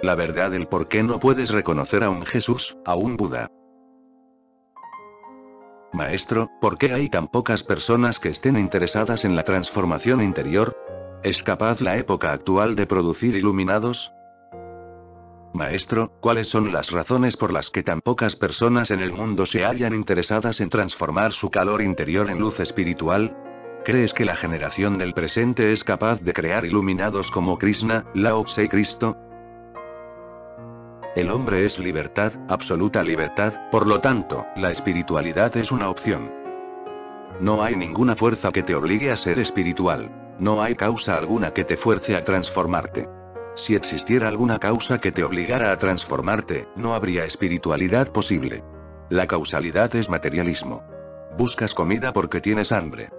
La verdad del por qué no puedes reconocer a un Jesús, a un Buda. Maestro, ¿por qué hay tan pocas personas que estén interesadas en la transformación interior? ¿Es capaz la época actual de producir iluminados? Maestro, ¿cuáles son las razones por las que tan pocas personas en el mundo se hallan interesadas en transformar su calor interior en luz espiritual? ¿Crees que la generación del presente es capaz de crear iluminados como Krishna, Lao Tse y Cristo? El hombre es libertad, absoluta libertad, por lo tanto, la espiritualidad es una opción. No hay ninguna fuerza que te obligue a ser espiritual. No hay causa alguna que te fuerce a transformarte. Si existiera alguna causa que te obligara a transformarte, no habría espiritualidad posible. La causalidad es materialismo. Buscas comida porque tienes hambre.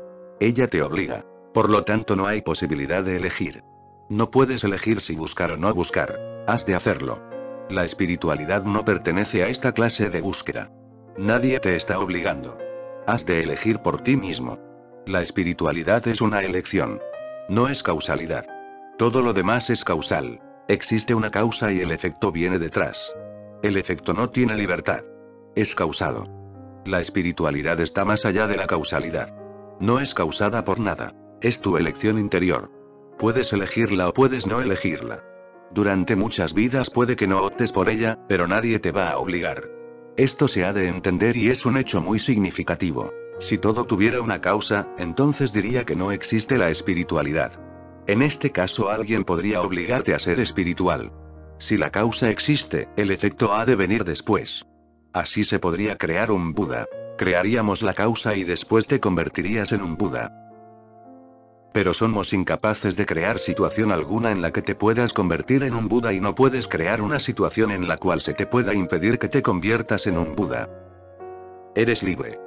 Ella te obliga. Por lo tanto, no hay posibilidad de elegir. No puedes elegir si buscar o no buscar. Has de hacerlo. La espiritualidad no pertenece a esta clase de búsqueda. Nadie te está obligando. Has de elegir por ti mismo. La espiritualidad es una elección. No es causalidad. Todo lo demás es causal. Existe una causa y el efecto viene detrás. El efecto no tiene libertad. Es causado. La espiritualidad está más allá de la causalidad. No es causada por nada. Es tu elección interior. Puedes elegirla o puedes no elegirla. Durante muchas vidas puede que no optes por ella, pero nadie te va a obligar. Esto se ha de entender y es un hecho muy significativo. Si todo tuviera una causa, entonces diría que no existe la espiritualidad. En este caso alguien podría obligarte a ser espiritual. Si la causa existe, el efecto ha de venir después. Así se podría crear un Buda. Crearíamos la causa y después te convertirías en un Buda. Pero somos incapaces de crear situación alguna en la que te puedas convertir en un Buda y no puedes crear una situación en la cual se te pueda impedir que te conviertas en un Buda. Eres libre.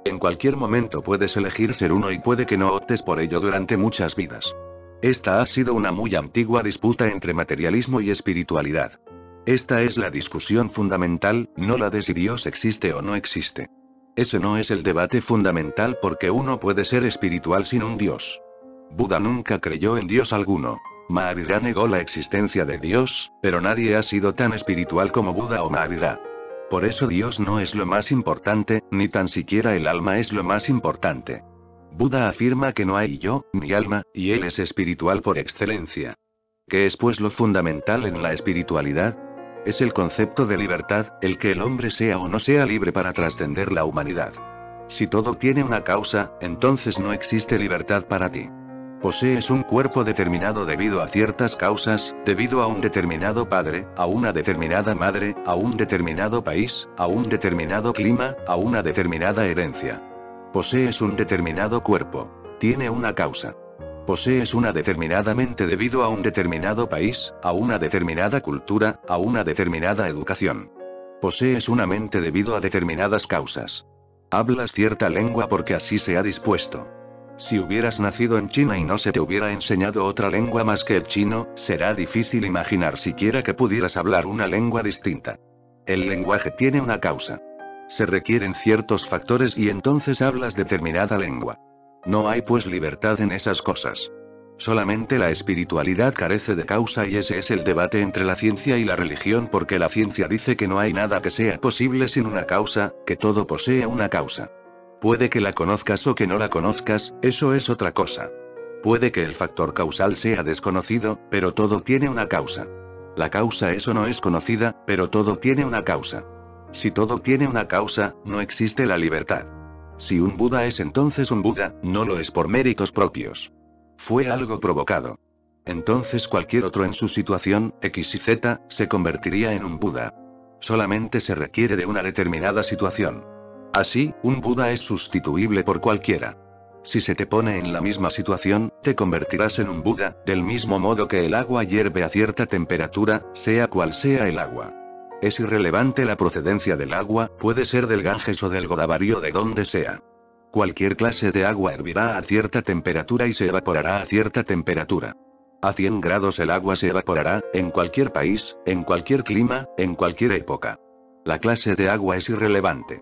En cualquier momento puedes elegir ser uno y puede que no optes por ello durante muchas vidas. Esta ha sido una muy antigua disputa entre materialismo y espiritualidad. Esta es la discusión fundamental, no la de si Dios existe o no existe. Ese no es el debate fundamental porque uno puede ser espiritual sin un Dios. Buda nunca creyó en Dios alguno. Mahavira negó la existencia de Dios, pero nadie ha sido tan espiritual como Buda o Mahavira. Por eso Dios no es lo más importante, ni tan siquiera el alma es lo más importante. Buda afirma que no hay yo, ni alma, y él es espiritual por excelencia. ¿Qué es pues lo fundamental en la espiritualidad? Es el concepto de libertad, el que el hombre sea o no sea libre para trascender la humanidad. Si todo tiene una causa, entonces no existe libertad para ti. Posees un cuerpo determinado debido a ciertas causas, debido a un determinado padre, a una determinada madre, a un determinado país, a un determinado clima, a una determinada herencia. Posees un determinado cuerpo. Tiene una causa. Posees una determinada mente debido a un determinado país, a una determinada cultura, a una determinada educación. Posees una mente debido a determinadas causas. Hablas cierta lengua porque así se ha dispuesto. Si hubieras nacido en China y no se te hubiera enseñado otra lengua más que el chino, será difícil imaginar siquiera que pudieras hablar una lengua distinta. El lenguaje tiene una causa. Se requieren ciertos factores y entonces hablas determinada lengua. No hay pues libertad en esas cosas. Solamente la espiritualidad carece de causa y ese es el debate entre la ciencia y la religión porque la ciencia dice que no hay nada que sea posible sin una causa, que todo posee una causa. Puede que la conozcas o que no la conozcas, eso es otra cosa. Puede que el factor causal sea desconocido, pero todo tiene una causa. La causa eso no es conocida, pero todo tiene una causa. Si todo tiene una causa, no existe la libertad. Si un Buda es entonces un Buda, no lo es por méritos propios. Fue algo provocado. Entonces cualquier otro en su situación, X y Z, se convertiría en un Buda. Solamente se requiere de una determinada situación. Así, un Buda es sustituible por cualquiera. Si se te pone en la misma situación, te convertirás en un Buda, del mismo modo que el agua hierve a cierta temperatura, sea cual sea el agua. Es irrelevante la procedencia del agua, puede ser del Ganges o del Godavari o de donde sea. Cualquier clase de agua hervirá a cierta temperatura y se evaporará a cierta temperatura. A 100 grados el agua se evaporará, en cualquier país, en cualquier clima, en cualquier época. La clase de agua es irrelevante.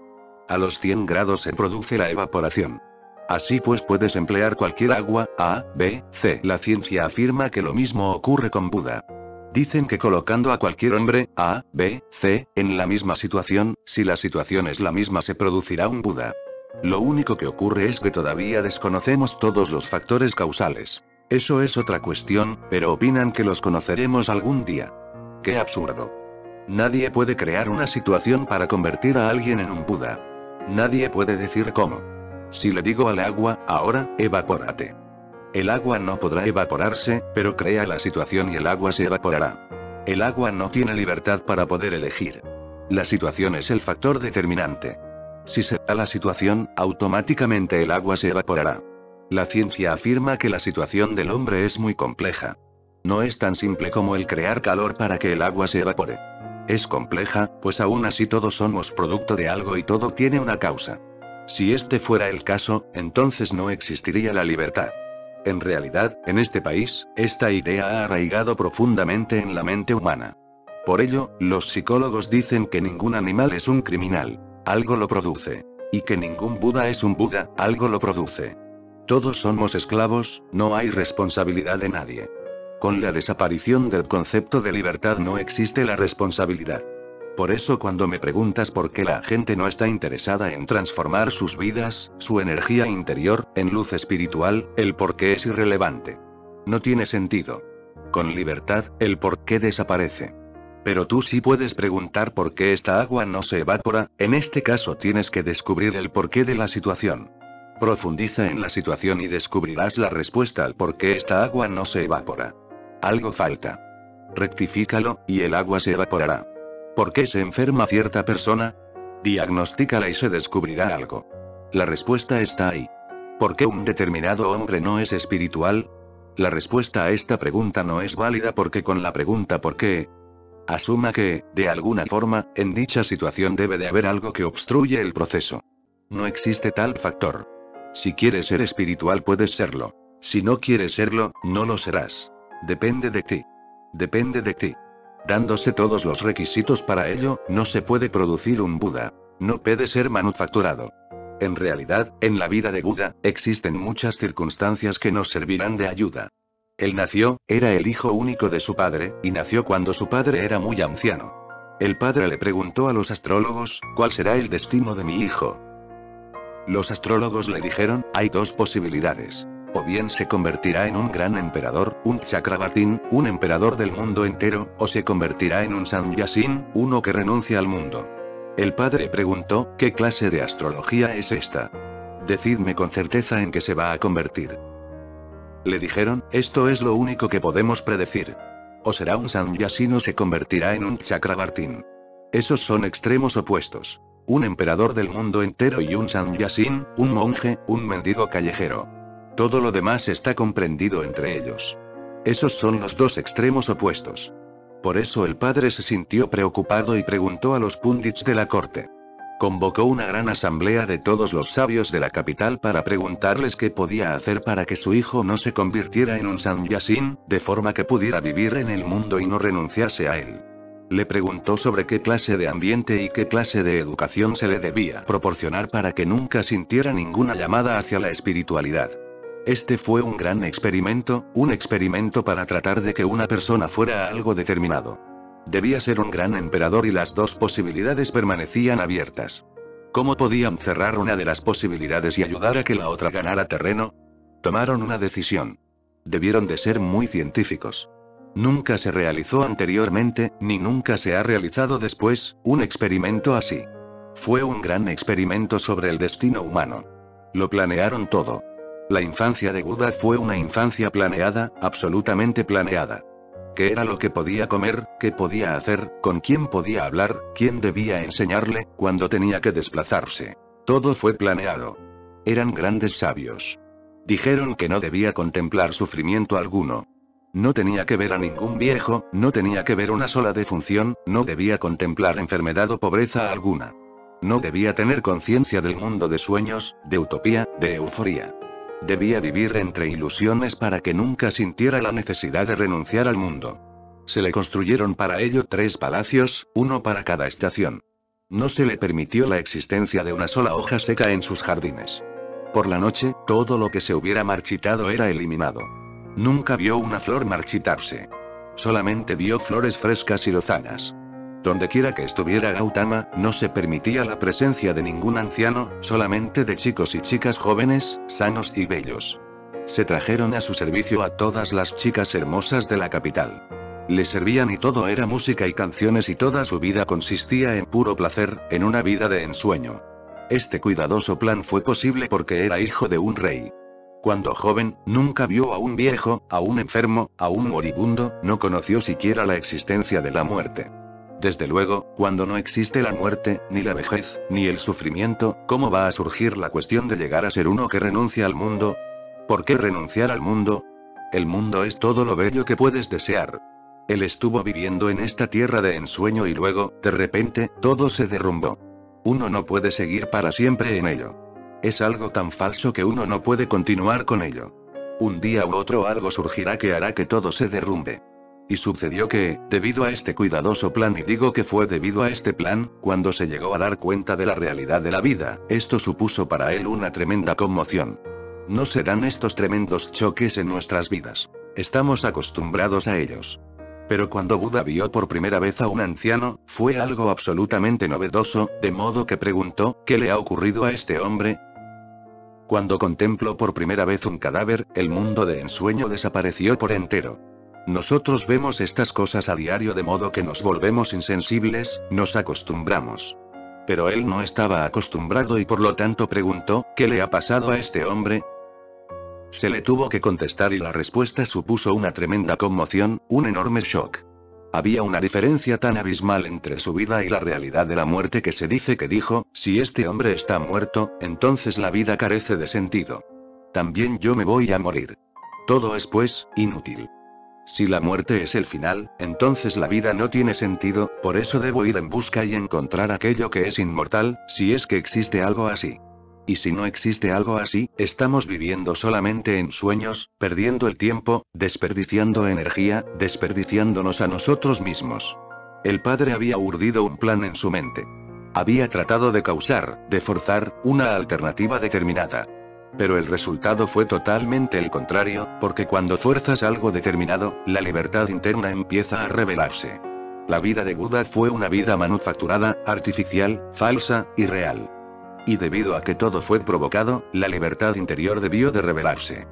A los 100 grados se produce la evaporación. Así pues puedes emplear cualquier agua, A, B, C. La ciencia afirma que lo mismo ocurre con Buda. Dicen que colocando a cualquier hombre, A, B, C, en la misma situación, si la situación es la misma se producirá un Buda. Lo único que ocurre es que todavía desconocemos todos los factores causales. Eso es otra cuestión, pero opinan que los conoceremos algún día. ¡Qué absurdo! Nadie puede crear una situación para convertir a alguien en un Buda. Nadie puede decir cómo. Si le digo al agua, ahora, evapórate. El agua no podrá evaporarse, pero crea la situación y el agua se evaporará. El agua no tiene libertad para poder elegir. La situación es el factor determinante. Si se da la situación, automáticamente el agua se evaporará. La ciencia afirma que la situación del hombre es muy compleja. No es tan simple como el crear calor para que el agua se evapore. Es compleja, pues aún así todos somos producto de algo y todo tiene una causa. Si este fuera el caso, entonces no existiría la libertad. En realidad, en este país, esta idea ha arraigado profundamente en la mente humana. Por ello, los psicólogos dicen que ningún animal es un criminal. Algo lo produce. Y que ningún Buda es un Buda, algo lo produce. Todos somos esclavos, no hay responsabilidad de nadie. Con la desaparición del concepto de libertad no existe la responsabilidad. Por eso cuando me preguntas por qué la gente no está interesada en transformar sus vidas, su energía interior, en luz espiritual, el por qué es irrelevante. No tiene sentido. Con libertad, el por qué desaparece. Pero tú sí puedes preguntar por qué esta agua no se evapora, en este caso tienes que descubrir el porqué de la situación. Profundiza en la situación y descubrirás la respuesta al por qué esta agua no se evapora. Algo falta. Rectifícalo, y el agua se evaporará. ¿Por qué se enferma cierta persona? Diagnostícala y se descubrirá algo. La respuesta está ahí. ¿Por qué un determinado hombre no es espiritual? La respuesta a esta pregunta no es válida porque con la pregunta ¿por qué? Asuma que, de alguna forma, en dicha situación debe de haber algo que obstruye el proceso. No existe tal factor. Si quieres ser espiritual puedes serlo. Si no quieres serlo, no lo serás. Depende de ti. Depende de ti. Dándose todos los requisitos para ello, no se puede producir un Buda. No puede ser manufacturado. En realidad, en la vida de Buda, existen muchas circunstancias que nos servirán de ayuda. Él nació, era el hijo único de su padre, y nació cuando su padre era muy anciano. El padre le preguntó a los astrólogos, ¿cuál será el destino de mi hijo? Los astrólogos le dijeron, hay dos posibilidades. O bien se convertirá en un gran emperador, un Chakravartin, un emperador del mundo entero, o se convertirá en un Sannyasin, uno que renuncia al mundo. El padre preguntó, ¿qué clase de astrología es esta? Decidme con certeza en qué se va a convertir. Le dijeron, esto es lo único que podemos predecir. O será un Sannyasin o se convertirá en un Chakravartin. Esos son extremos opuestos. Un emperador del mundo entero y un Sannyasin, un monje, un mendigo callejero. Todo lo demás está comprendido entre ellos. Esos son los dos extremos opuestos. Por eso el padre se sintió preocupado y preguntó a los pundits de la corte. Convocó una gran asamblea de todos los sabios de la capital para preguntarles qué podía hacer para que su hijo no se convirtiera en un Sannyasin, de forma que pudiera vivir en el mundo y no renunciase a él. Le preguntó sobre qué clase de ambiente y qué clase de educación se le debía proporcionar para que nunca sintiera ninguna llamada hacia la espiritualidad. Este fue un gran experimento, un experimento para tratar de que una persona fuera algo determinado. Debía ser un gran emperador y las dos posibilidades permanecían abiertas. ¿Cómo podían cerrar una de las posibilidades y ayudar a que la otra ganara terreno? Tomaron una decisión. Debieron de ser muy científicos. Nunca se realizó anteriormente, ni nunca se ha realizado después, un experimento así. Fue un gran experimento sobre el destino humano. Lo planearon todo. La infancia de Buda fue una infancia planeada, absolutamente planeada. ¿Qué era lo que podía comer, qué podía hacer, con quién podía hablar, quién debía enseñarle, cuándo tenía que desplazarse? Todo fue planeado. Eran grandes sabios. Dijeron que no debía contemplar sufrimiento alguno. No tenía que ver a ningún viejo, no tenía que ver una sola defunción, no debía contemplar enfermedad o pobreza alguna. No debía tener conciencia del mundo de sueños, de utopía, de euforía. Debía vivir entre ilusiones para que nunca sintiera la necesidad de renunciar al mundo. Se le construyeron para ello 3 palacios, uno para cada estación. No se le permitió la existencia de una sola hoja seca en sus jardines. Por la noche, todo lo que se hubiera marchitado era eliminado. Nunca vio una flor marchitarse. solamente vio flores frescas y lozanas. Dondequiera que estuviera Gautama, no se permitía la presencia de ningún anciano, solamente de chicos y chicas jóvenes, sanos y bellos. Se trajeron a su servicio a todas las chicas hermosas de la capital. Le servían y todo era música y canciones y toda su vida consistía en puro placer, en una vida de ensueño. Este cuidadoso plan fue posible porque era hijo de un rey. Cuando joven, nunca vio a un viejo, a un enfermo, a un moribundo, no conoció siquiera la existencia de la muerte. Desde luego, cuando no existe la muerte, ni la vejez, ni el sufrimiento, ¿cómo va a surgir la cuestión de llegar a ser uno que renuncia al mundo? ¿Por qué renunciar al mundo? El mundo es todo lo bello que puedes desear. Él estuvo viviendo en esta tierra de ensueño y luego, de repente, todo se derrumbó. Uno no puede seguir para siempre en ello. Es algo tan falso que uno no puede continuar con ello. Un día u otro algo surgirá que hará que todo se derrumbe. Y sucedió que, debido a este cuidadoso plan, y digo que fue debido a este plan, cuando se llegó a dar cuenta de la realidad de la vida, esto supuso para él una tremenda conmoción. No se dan estos tremendos choques en nuestras vidas. Estamos acostumbrados a ellos. Pero cuando Buda vio por primera vez a un anciano, fue algo absolutamente novedoso, de modo que preguntó, ¿qué le ha ocurrido a este hombre? Cuando contempló por primera vez un cadáver, el mundo de ensueño desapareció por entero. Nosotros vemos estas cosas a diario de modo que nos volvemos insensibles, nos acostumbramos. Pero él no estaba acostumbrado y por lo tanto preguntó, ¿qué le ha pasado a este hombre? Se le tuvo que contestar y la respuesta supuso una tremenda conmoción, un enorme shock. Había una diferencia tan abismal entre su vida y la realidad de la muerte que se dice que dijo, si este hombre está muerto, entonces la vida carece de sentido. También yo me voy a morir. Todo es pues, inútil. Si la muerte es el final, entonces la vida no tiene sentido, por eso debo ir en busca y encontrar aquello que es inmortal, si es que existe algo así. Y si no existe algo así, estamos viviendo solamente en sueños, perdiendo el tiempo, desperdiciando energía, desperdiciándonos a nosotros mismos. El padre había urdido un plan en su mente. Había tratado de causar, de forzar, una alternativa determinada. Pero el resultado fue totalmente el contrario, porque cuando fuerzas algo determinado, la libertad interna empieza a revelarse. La vida de Buda fue una vida manufacturada, artificial, falsa, irreal. Y debido a que todo fue provocado, la libertad interior debió de revelarse.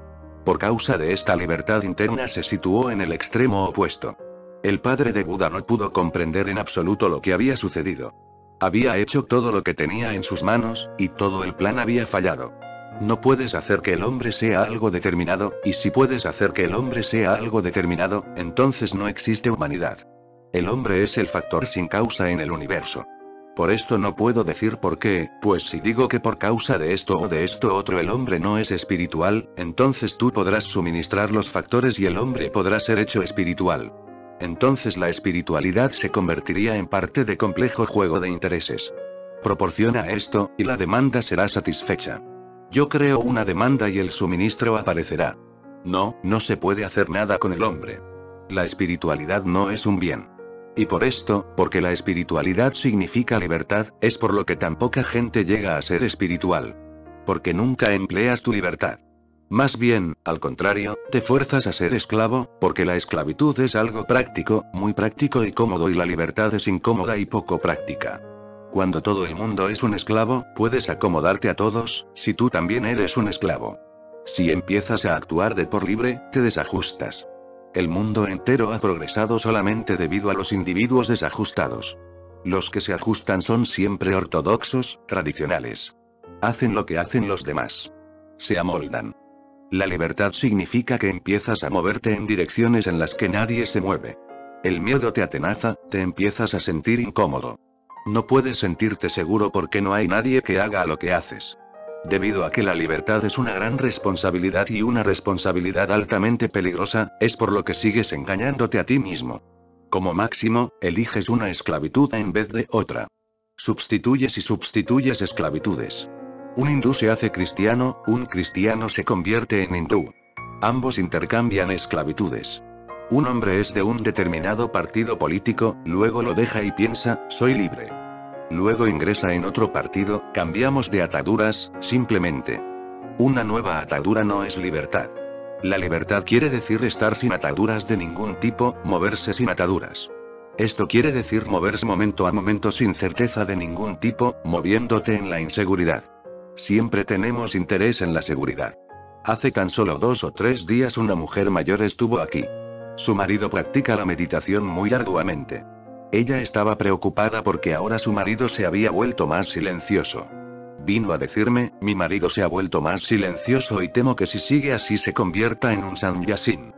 Por causa de esta libertad interna se situó en el extremo opuesto. El padre de Buda no pudo comprender en absoluto lo que había sucedido. Había hecho todo lo que tenía en sus manos, y todo el plan había fallado. No puedes hacer que el hombre sea algo determinado, y si puedes hacer que el hombre sea algo determinado, entonces no existe humanidad. El hombre es el factor sin causa en el universo. Por esto no puedo decir por qué, pues si digo que por causa de esto o de esto otro el hombre no es espiritual, entonces tú podrás suministrar los factores y el hombre podrá ser hecho espiritual. Entonces la espiritualidad se convertiría en parte de complejo juego de intereses. Proporciona esto, y la demanda será satisfecha. Yo creo una demanda y el suministro aparecerá. No, no se puede hacer nada con el hombre. La espiritualidad no es un bien. Y por esto, porque la espiritualidad significa libertad, es por lo que tan poca gente llega a ser espiritual. Porque nunca empleas tu libertad. Más bien, al contrario, te fuerzas a ser esclavo, porque la esclavitud es algo práctico, muy práctico y cómodo, y la libertad es incómoda y poco práctica. Cuando todo el mundo es un esclavo, puedes acomodarte a todos, si tú también eres un esclavo. Si empiezas a actuar de por libre, te desajustas. El mundo entero ha progresado solamente debido a los individuos desajustados. Los que se ajustan son siempre ortodoxos, tradicionales. Hacen lo que hacen los demás. Se amoldan. La libertad significa que empiezas a moverte en direcciones en las que nadie se mueve. El miedo te atenaza, te empiezas a sentir incómodo. No puedes sentirte seguro porque no hay nadie que haga lo que haces. Debido a que la libertad es una gran responsabilidad y una responsabilidad altamente peligrosa, es por lo que sigues engañándote a ti mismo. Como máximo, eliges una esclavitud en vez de otra. Sustituyes y substituyes esclavitudes. Un hindú se hace cristiano, un cristiano se convierte en hindú. Ambos intercambian esclavitudes. Un hombre es de un determinado partido político, luego lo deja y piensa, soy libre. Luego ingresa en otro partido, cambiamos de ataduras, simplemente. Una nueva atadura no es libertad. La libertad quiere decir estar sin ataduras de ningún tipo, moverse sin ataduras. Esto quiere decir moverse momento a momento sin certeza de ningún tipo, moviéndote en la inseguridad. Siempre tenemos interés en la seguridad. Hace tan solo 2 o 3 días una mujer mayor estuvo aquí. Su marido practica la meditación muy arduamente. Ella estaba preocupada porque ahora su marido se había vuelto más silencioso. Vino a decirme, mi marido se ha vuelto más silencioso y temo que si sigue así se convierta en un sannyasin.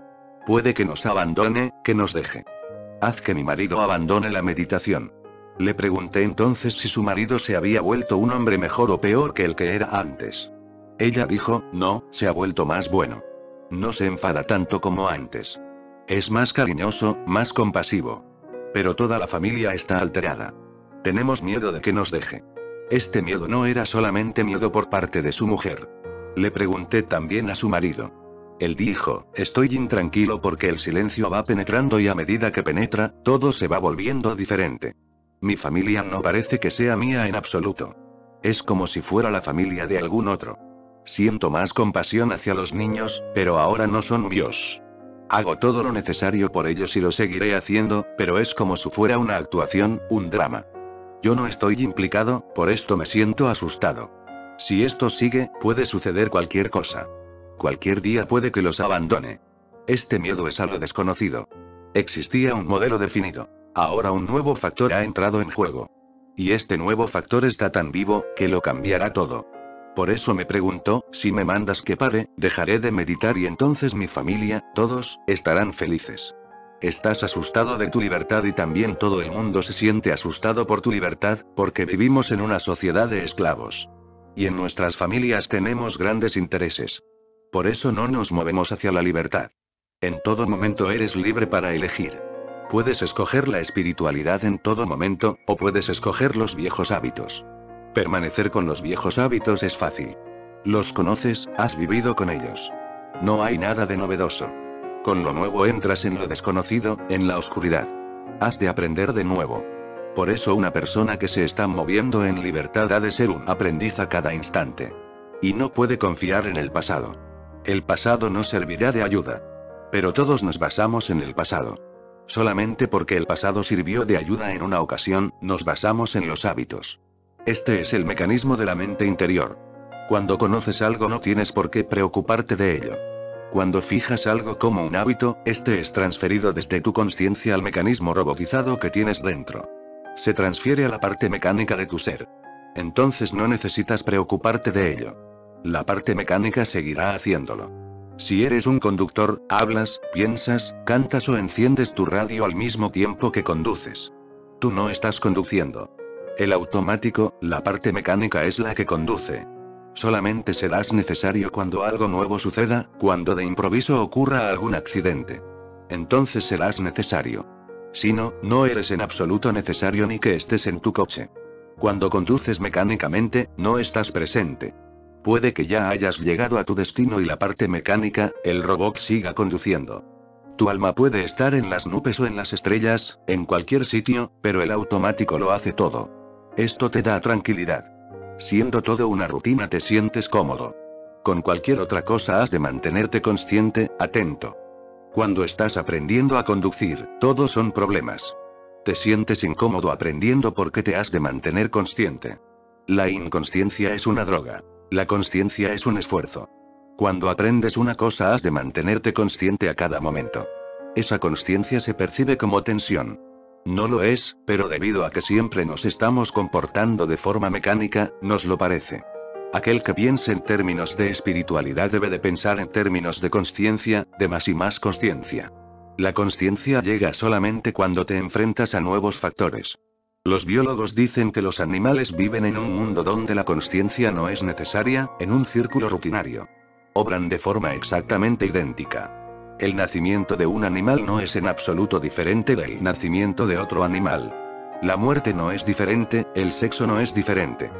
Puede que nos abandone, que nos deje. Haz que mi marido abandone la meditación. Le pregunté entonces si su marido se había vuelto un hombre mejor o peor que el que era antes. Ella dijo, no, se ha vuelto más bueno. No se enfada tanto como antes. Es más cariñoso, más compasivo. Pero toda la familia está alterada. Tenemos miedo de que nos deje. Este miedo no era solamente miedo por parte de su mujer. Le pregunté también a su marido. Él dijo, estoy intranquilo porque el silencio va penetrando y a medida que penetra, todo se va volviendo diferente. Mi familia no parece que sea mía en absoluto. Es como si fuera la familia de algún otro. Siento más compasión hacia los niños, pero ahora no son míos. Hago todo lo necesario por ellos y lo seguiré haciendo, pero es como si fuera una actuación, un drama. Yo no estoy implicado, por esto me siento asustado. Si esto sigue, puede suceder cualquier cosa. Cualquier día puede que los abandone. Este miedo es a lo desconocido. Existía un modelo definido. Ahora un nuevo factor ha entrado en juego. Y este nuevo factor está tan vivo, que lo cambiará todo. Por eso me preguntó, si me mandas que pare, dejaré de meditar y entonces mi familia, todos, estarán felices. Estás asustado de tu libertad y también todo el mundo se siente asustado por tu libertad, porque vivimos en una sociedad de esclavos. Y en nuestras familias tenemos grandes intereses. Por eso no nos movemos hacia la libertad. En todo momento eres libre para elegir. Puedes escoger la espiritualidad en todo momento, o puedes escoger los viejos hábitos. Permanecer con los viejos hábitos es fácil. Los conoces, has vivido con ellos. No hay nada de novedoso. Con lo nuevo entras en lo desconocido, en la oscuridad. Has de aprender de nuevo. Por eso una persona que se está moviendo en libertad ha de ser un aprendiz a cada instante. Y no puede confiar en el pasado. El pasado no servirá de ayuda. Pero todos nos basamos en el pasado. Solamente porque el pasado sirvió de ayuda en una ocasión, nos basamos en los hábitos. Este es el mecanismo de la mente interior. Cuando conoces algo no tienes por qué preocuparte de ello. Cuando fijas algo como un hábito, este es transferido desde tu consciencia al mecanismo robotizado que tienes dentro. Se transfiere a la parte mecánica de tu ser. Entonces no necesitas preocuparte de ello. La parte mecánica seguirá haciéndolo. Si eres un conductor, hablas, piensas, cantas o enciendes tu radio al mismo tiempo que conduces. Tú no estás conduciendo. El automático, la parte mecánica es la que conduce. Solamente serás necesario cuando algo nuevo suceda, cuando de improviso ocurra algún accidente. Entonces serás necesario. Si no, no eres en absoluto necesario ni que estés en tu coche. Cuando conduces mecánicamente, no estás presente. Puede que ya hayas llegado a tu destino y la parte mecánica, el robot siga conduciendo. Tu alma puede estar en las nubes o en las estrellas, en cualquier sitio, pero el automático lo hace todo. Esto te da tranquilidad. Siendo todo una rutina te sientes cómodo. Con cualquier otra cosa has de mantenerte consciente, atento. Cuando estás aprendiendo a conducir, todos son problemas. Te sientes incómodo aprendiendo porque te has de mantener consciente. La inconsciencia es una droga. La consciencia es un esfuerzo. Cuando aprendes una cosa has de mantenerte consciente a cada momento. Esa consciencia se percibe como tensión. No lo es, pero debido a que siempre nos estamos comportando de forma mecánica, nos lo parece. Aquel que piense en términos de espiritualidad debe de pensar en términos de consciencia, de más y más consciencia. La consciencia llega solamente cuando te enfrentas a nuevos factores. Los biólogos dicen que los animales viven en un mundo donde la consciencia no es necesaria, en un círculo rutinario. Obran de forma exactamente idéntica. El nacimiento de un animal no es en absoluto diferente del nacimiento de otro animal. La muerte no es diferente, el sexo no es diferente.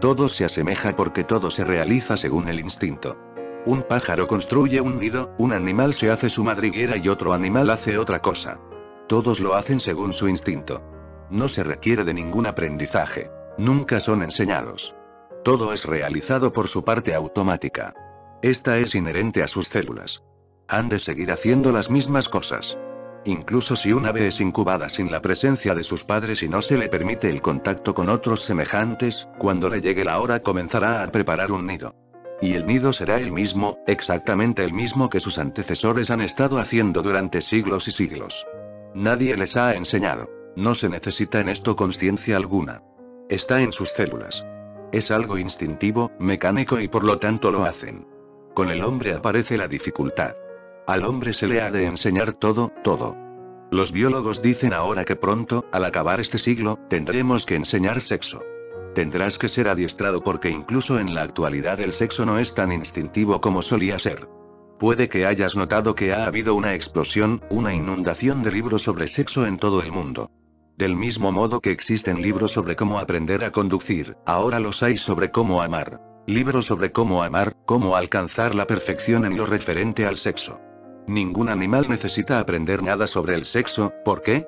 Todo se asemeja porque todo se realiza según el instinto. Un pájaro construye un nido, un animal se hace su madriguera y otro animal hace otra cosa. Todos lo hacen según su instinto. No se requiere de ningún aprendizaje. Nunca son enseñados. Todo es realizado por su parte automática. Esta es inherente a sus células. Han de seguir haciendo las mismas cosas. Incluso si un ave es incubada sin la presencia de sus padres y no se le permite el contacto con otros semejantes, cuando le llegue la hora comenzará a preparar un nido. Y el nido será el mismo, exactamente el mismo que sus antecesores han estado haciendo durante siglos y siglos. Nadie les ha enseñado. No se necesita en esto conciencia alguna. Está en sus células. Es algo instintivo, mecánico y por lo tanto lo hacen. Con el hombre aparece la dificultad. Al hombre se le ha de enseñar todo, todo. Los biólogos dicen ahora que pronto, al acabar este siglo, tendremos que enseñar sexo. Tendrás que ser adiestrado porque incluso en la actualidad el sexo no es tan instintivo como solía ser. Puede que hayas notado que ha habido una explosión, una inundación de libros sobre sexo en todo el mundo. Del mismo modo que existen libros sobre cómo aprender a conducir, ahora los hay sobre cómo amar. Libros sobre cómo amar, cómo alcanzar la perfección en lo referente al sexo. Ningún animal necesita aprender nada sobre el sexo, ¿por qué?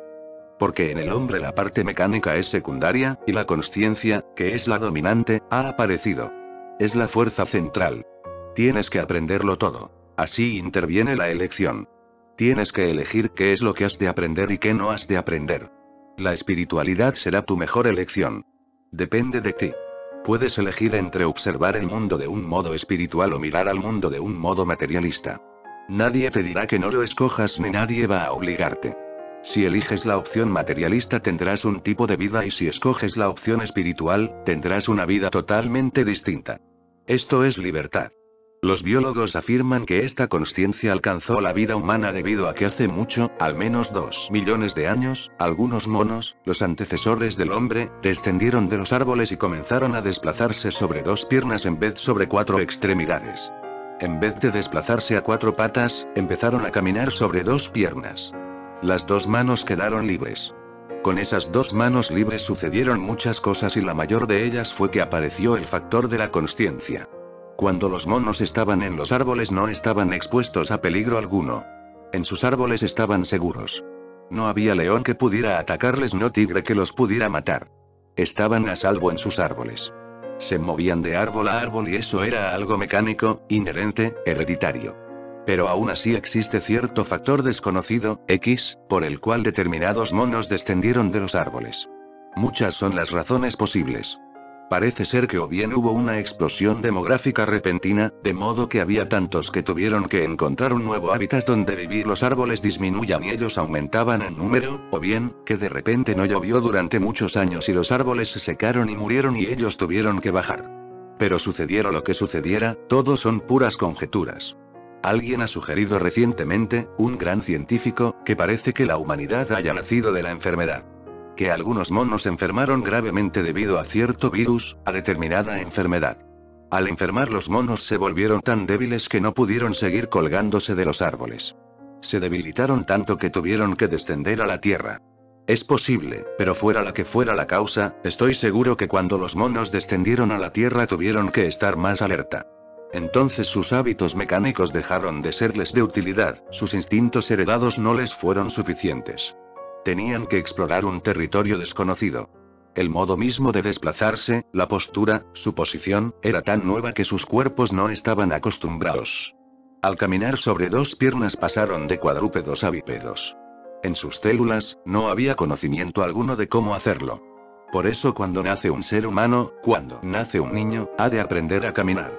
Porque en el hombre la parte mecánica es secundaria, y la consciencia, que es la dominante, ha aparecido. Es la fuerza central. Tienes que aprenderlo todo. Así interviene la elección. Tienes que elegir qué es lo que has de aprender y qué no has de aprender. La espiritualidad será tu mejor elección. Depende de ti. Puedes elegir entre observar el mundo de un modo espiritual o mirar al mundo de un modo materialista. Nadie te dirá que no lo escojas ni nadie va a obligarte. Si eliges la opción materialista tendrás un tipo de vida y si escoges la opción espiritual, tendrás una vida totalmente distinta. Esto es libertad. Los biólogos afirman que esta consciencia alcanzó la vida humana debido a que hace mucho, al menos 2 millones de años, algunos monos, los antecesores del hombre, descendieron de los árboles y comenzaron a desplazarse sobre 2 piernas en vez sobre 4 extremidades. En vez de desplazarse a 4 patas, empezaron a caminar sobre 2 piernas. Las 2 manos quedaron libres. Con esas 2 manos libres sucedieron muchas cosas y la mayor de ellas fue que apareció el factor de la consciencia. Cuando los monos estaban en los árboles no estaban expuestos a peligro alguno. En sus árboles estaban seguros. No había león que pudiera atacarles, no tigre que los pudiera matar. Estaban a salvo en sus árboles. Se movían de árbol a árbol y eso era algo mecánico, inherente, hereditario. Pero aún así existe cierto factor desconocido, X, por el cual determinados monos descendieron de los árboles. Muchas son las razones posibles. Parece ser que o bien hubo una explosión demográfica repentina, de modo que había tantos que tuvieron que encontrar un nuevo hábitat donde vivir, los árboles disminuyan y ellos aumentaban en número, o bien, que de repente no llovió durante muchos años y los árboles se secaron y murieron y ellos tuvieron que bajar. Pero sucediera lo que sucediera, todo son puras conjeturas. Alguien ha sugerido recientemente, un gran científico, que parece que la humanidad haya nacido de la enfermedad. Que algunos monos enfermaron gravemente debido a cierto virus, a determinada enfermedad. Al enfermar los monos se volvieron tan débiles que no pudieron seguir colgándose de los árboles. Se debilitaron tanto que tuvieron que descender a la tierra. Es posible, pero fuera la que fuera la causa, estoy seguro que cuando los monos descendieron a la tierra tuvieron que estar más alerta. Entonces sus hábitos mecánicos dejaron de serles de utilidad, sus instintos heredados no les fueron suficientes. Tenían que explorar un territorio desconocido. El modo mismo de desplazarse, la postura, su posición, era tan nueva que sus cuerpos no estaban acostumbrados. Al caminar sobre 2 piernas pasaron de cuadrúpedos a bípedos. En sus células, no había conocimiento alguno de cómo hacerlo. Por eso cuando nace un ser humano, cuando nace un niño, ha de aprender a caminar.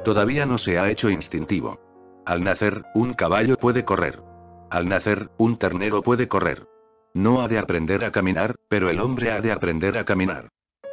Todavía no se ha hecho instintivo. Al nacer, un caballo puede correr. Al nacer, un ternero puede correr. No ha de aprender a caminar, pero el hombre ha de aprender a caminar.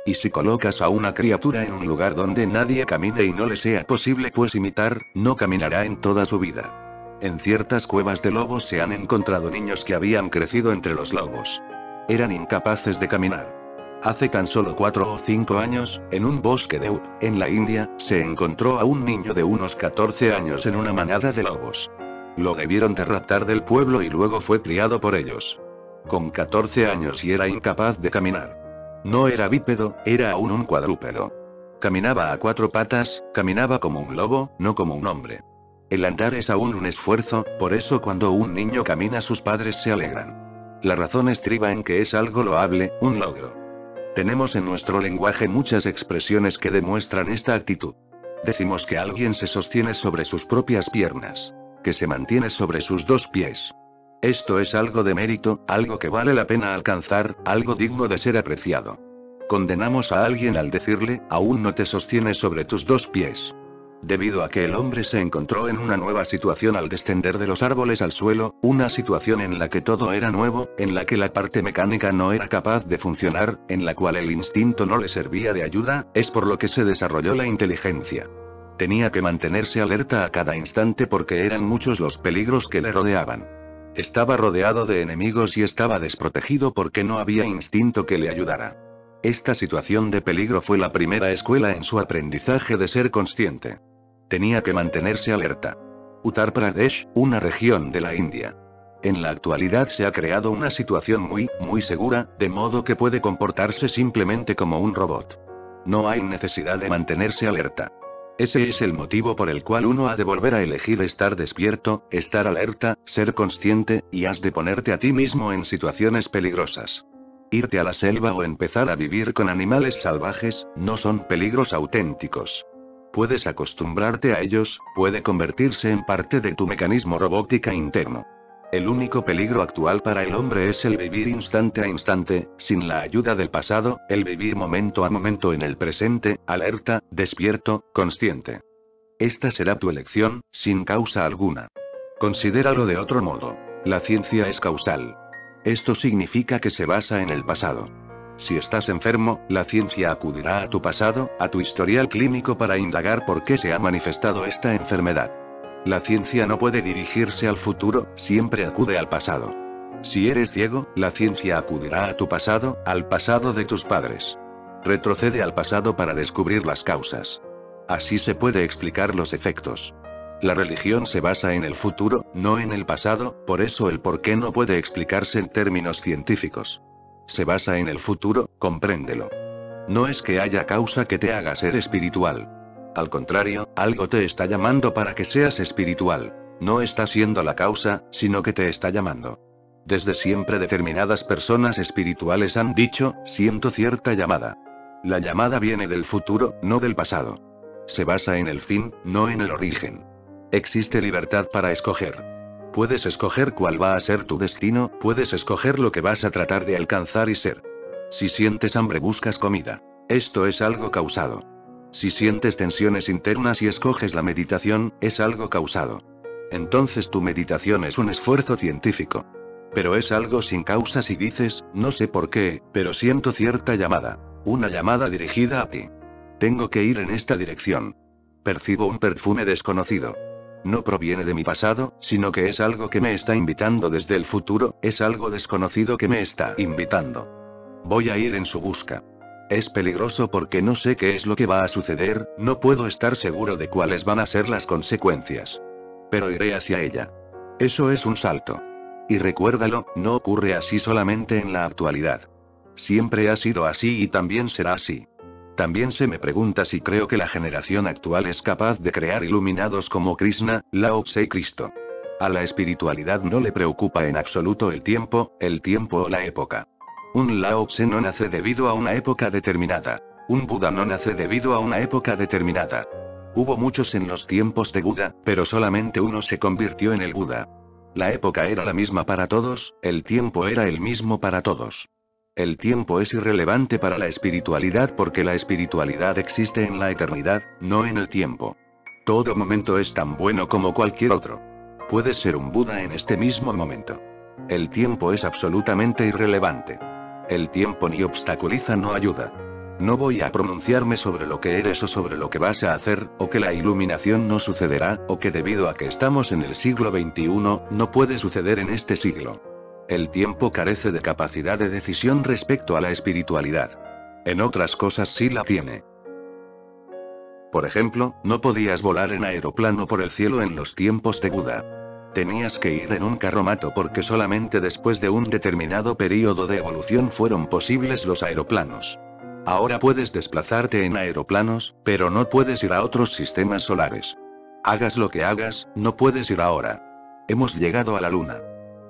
Y si colocas a una criatura en un lugar donde nadie camine y no le sea posible pues imitar, no caminará en toda su vida. En ciertas cuevas de lobos se han encontrado niños que habían crecido entre los lobos. Eran incapaces de caminar. Hace tan solo 4 o 5 años, en un bosque de Up, en la India, se encontró a un niño de unos 14 años en una manada de lobos. Lo debieron de raptar del pueblo y luego fue criado por ellos. Con 14 años y era incapaz de caminar. No era bípedo, era aún un cuadrúpedo. Caminaba a 4 patas, caminaba como un lobo, no como un hombre. El andar es aún un esfuerzo, por eso cuando un niño camina sus padres se alegran. La razón estriba en que es algo loable, un logro. Tenemos en nuestro lenguaje muchas expresiones que demuestran esta actitud. Decimos que alguien se sostiene sobre sus propias piernas. que se mantiene sobre sus dos pies. Esto es algo de mérito, algo que vale la pena alcanzar, algo digno de ser apreciado. Condenamos a alguien al decirle, aún no te sostienes sobre tus dos pies. Debido a que el hombre se encontró en una nueva situación al descender de los árboles al suelo, una situación en la que todo era nuevo, en la que la parte mecánica no era capaz de funcionar, en la cual el instinto no le servía de ayuda, es por lo que se desarrolló la inteligencia. Tenía que mantenerse alerta a cada instante porque eran muchos los peligros que le rodeaban. Estaba rodeado de enemigos y estaba desprotegido porque no había instinto que le ayudara. Esta situación de peligro fue la primera escuela en su aprendizaje de ser consciente. Tenía que mantenerse alerta. Uttar Pradesh, una región de la India. En la actualidad se ha creado una situación muy segura, de modo que puede comportarse simplemente como un robot. No hay necesidad de mantenerse alerta. Ese es el motivo por el cual uno ha de volver a elegir estar despierto, estar alerta, ser consciente, y has de ponerte a ti mismo en situaciones peligrosas. Irte a la selva o empezar a vivir con animales salvajes, no son peligros auténticos. Puedes acostumbrarte a ellos, puede convertirse en parte de tu mecanismo robótica interno. El único peligro actual para el hombre es el vivir instante a instante, sin la ayuda del pasado, el vivir momento a momento en el presente, alerta, despierto, consciente. Esta será tu elección, sin causa alguna. Considéralo de otro modo. La ciencia es causal. Esto significa que se basa en el pasado. Si estás enfermo, la ciencia acudirá a tu pasado, a tu historial clínico para indagar por qué se ha manifestado esta enfermedad. La ciencia no puede dirigirse al futuro, siempre acude al pasado. Si eres ciego, la ciencia acudirá a tu pasado, al pasado de tus padres. Retrocede al pasado para descubrir las causas. Así se puede explicar los efectos. La religión se basa en el futuro, no en el pasado, por eso el por qué no puede explicarse en términos científicos. Se basa en el futuro, compréndelo. No es que haya causa que te haga ser espiritual. Al contrario, algo te está llamando para que seas espiritual. No está siendo la causa, sino que te está llamando. Desde siempre determinadas personas espirituales han dicho, siento cierta llamada. La llamada viene del futuro, no del pasado. Se basa en el fin, no en el origen. Existe libertad para escoger. Puedes escoger cuál va a ser tu destino, puedes escoger lo que vas a tratar de alcanzar y ser. Si sientes hambre buscas comida. Esto es algo causado. Si sientes tensiones internas y escoges la meditación, es algo causado. Entonces tu meditación es un esfuerzo científico. Pero es algo sin causa si dices, no sé por qué, pero siento cierta llamada. Una llamada dirigida a ti. Tengo que ir en esta dirección. Percibo un perfume desconocido. No proviene de mi pasado, sino que es algo que me está invitando desde el futuro, es algo desconocido que me está invitando. Voy a ir en su busca. Es peligroso porque no sé qué es lo que va a suceder, no puedo estar seguro de cuáles van a ser las consecuencias. Pero iré hacia ella. Eso es un salto. Y recuérdalo, no ocurre así solamente en la actualidad. Siempre ha sido así y también será así. También se me pregunta si creo que la generación actual es capaz de crear iluminados como Krishna, Lao Tse y Cristo. A la espiritualidad no le preocupa en absoluto el tiempo o la época. Un Lao Tse no nace debido a una época determinada. Un Buda no nace debido a una época determinada. Hubo muchos en los tiempos de Buda, pero solamente uno se convirtió en el Buda. La época era la misma para todos, el tiempo era el mismo para todos. El tiempo es irrelevante para la espiritualidad porque la espiritualidad existe en la eternidad, no en el tiempo. Todo momento es tan bueno como cualquier otro. Puedes ser un Buda en este mismo momento. El tiempo es absolutamente irrelevante. El tiempo ni obstaculiza ni ayuda. No voy a pronunciarme sobre lo que eres o sobre lo que vas a hacer, o que la iluminación no sucederá, o que debido a que estamos en el siglo XXI, no puede suceder en este siglo. El tiempo carece de capacidad de decisión respecto a la espiritualidad. En otras cosas sí la tiene. Por ejemplo, no podías volar en aeroplano por el cielo en los tiempos de Buda. Tenías que ir en un carromato porque solamente después de un determinado período de evolución fueron posibles los aeroplanos. Ahora puedes desplazarte en aeroplanos, pero no puedes ir a otros sistemas solares. Hagas lo que hagas, no puedes ir ahora. Hemos llegado a la Luna.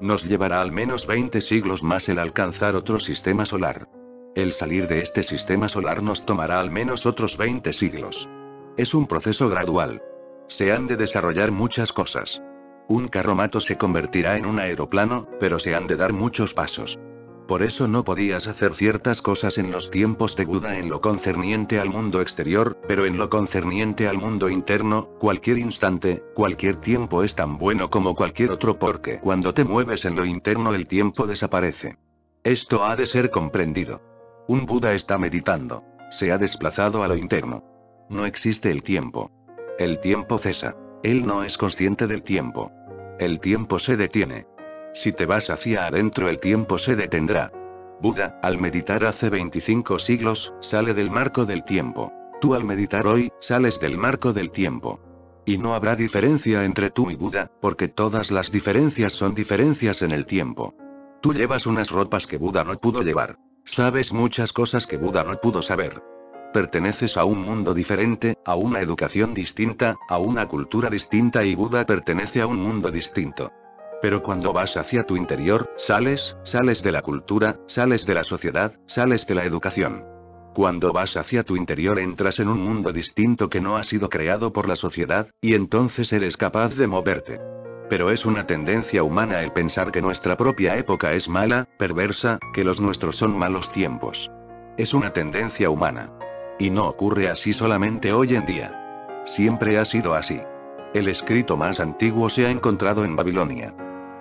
Nos llevará al menos 20 siglos más el alcanzar otro sistema solar. El salir de este sistema solar nos tomará al menos otros 20 siglos. Es un proceso gradual. Se han de desarrollar muchas cosas. Un carromato se convertirá en un aeroplano, pero se han de dar muchos pasos. Por eso no podías hacer ciertas cosas en los tiempos de Buda en lo concerniente al mundo exterior, pero en lo concerniente al mundo interno, cualquier instante, cualquier tiempo es tan bueno como cualquier otro porque cuando te mueves en lo interno el tiempo desaparece. Esto ha de ser comprendido. Un Buda está meditando. Se ha desplazado a lo interno. No existe el tiempo. El tiempo cesa. Él no es consciente del tiempo. El tiempo se detiene. Si te vas hacia adentro el tiempo se detendrá. Buda, al meditar hace 25 siglos, sale del marco del tiempo. Tú al meditar hoy, sales del marco del tiempo. Y no habrá diferencia entre tú y Buda, porque todas las diferencias son diferencias en el tiempo. Tú llevas unas ropas que Buda no pudo llevar. Sabes muchas cosas que Buda no pudo saber. Perteneces a un mundo diferente, a una educación distinta, a una cultura distinta y Buda pertenece a un mundo distinto. Pero cuando vas hacia tu interior, sales de la cultura, sales de la sociedad, sales de la educación. Cuando vas hacia tu interior entras en un mundo distinto que no ha sido creado por la sociedad, y entonces eres capaz de moverte. Pero es una tendencia humana el pensar que nuestra propia época es mala, perversa, que los nuestros son malos tiempos. Es una tendencia humana. Y no ocurre así solamente hoy en día. Siempre ha sido así. El escrito más antiguo se ha encontrado en Babilonia.